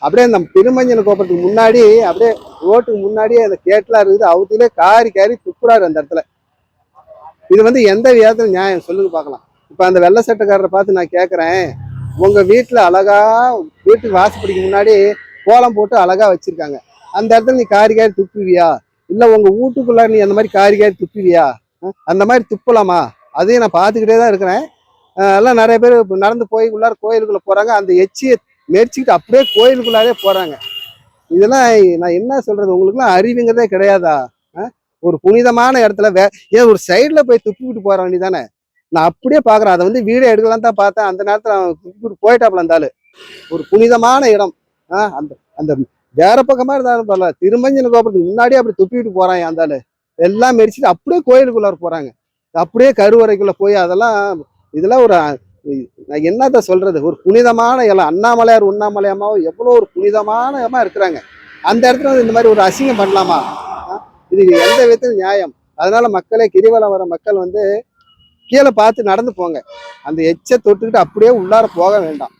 அப்படியே அந்த திருமஞ்சன கோபுரத்துக்கு முன்னாடி அப்படியே ரோட்டுக்கு முன்னாடியே அந்த கேட்லாம் இருக்குது, அவத்துலேயே காரி காரி துப்புறாரு அந்த இடத்துல. இது வந்து எந்த விதத்துல நியாயம் சொல்லுங்க பார்க்கலாம். இப்போ அந்த வெள்ளை சட்டைக்காரரை பார்த்து நான் கேட்குறேன், உங்க வீட்டில் அழகா வீட்டுக்கு வாசப்படிக்கு முன்னாடி கோலம் போட்டு அழகா வச்சிருக்காங்க, அந்த இடத்துல நீ காரி காரி துப்புவியா? இல்லை உங்க வீட்டுக்குள்ள நீ அந்த மாதிரி காரி காரி துப்புவியா? அந்த மாதிரி துப்பலாமா? அதையும் நான் பார்த்துக்கிட்டே தான் இருக்கிறேன். எல்லாம் நிறைய பேர் நடந்து போய் உள்ளார கோயிலுக்குள்ள போறாங்க, அந்த எச்சியை மெரிச்சிக்கிட்டு அப்படியே கோயிலுக்குள்ளாரே போறாங்க. இதெல்லாம் நான் என்ன சொல்றது, உங்களுக்குலாம் அறிவுங்கிறதே கிடையாதா? ஒரு புனிதமான இடத்துல ஏன் ஒரு சைட்ல போய் துப்பிவிட்டு போற வேண்டியதானே? நான் அப்படியே பாக்குறேன், அதை வந்து வீடியோ எடுக்கலாம் தான் பார்த்தேன். அந்த நேரத்துல அவன் துப்பிவிட்டு போயிட்டாப்ல இருந்தாலும். ஒரு புனிதமான இடம். அந்த அந்த வேற பக்கமா இருந்தாலும் பரவாயில்ல, திருமஞ்சன கோபுரத்துக்கு முன்னாடியே அப்படி துப்பிவிட்டு போறான் அந்த எல்லாம் மெரிச்சிட்டு அப்படியே கோயிலுக்குள்ளார போறாங்க. அப்படியே கருவறைக்குள்ள போய் அதெல்லாம் இதெல்லாம் ஒரு நான் என்னத்த சொல்றது, ஒரு புனிதமான இடம். அண்ணாமலையார் உண்ணாமலையாமாவும் எவ்வளோ ஒரு புனிதமான இடமா இருக்கிறாங்க. அந்த இடத்துல வந்து இந்த மாதிரி ஒரு அசிங்கம் பண்ணலாமா? இது எந்த விதத்தில் நியாயம்? அதனால மக்களே, கிரிவலம் வர மக்கள் வந்து கீழே பார்த்து நடந்து போங்க. அந்த எச்சை தொட்டுக்கிட்டு அப்படியே உள்ளார போக வேண்டாம்.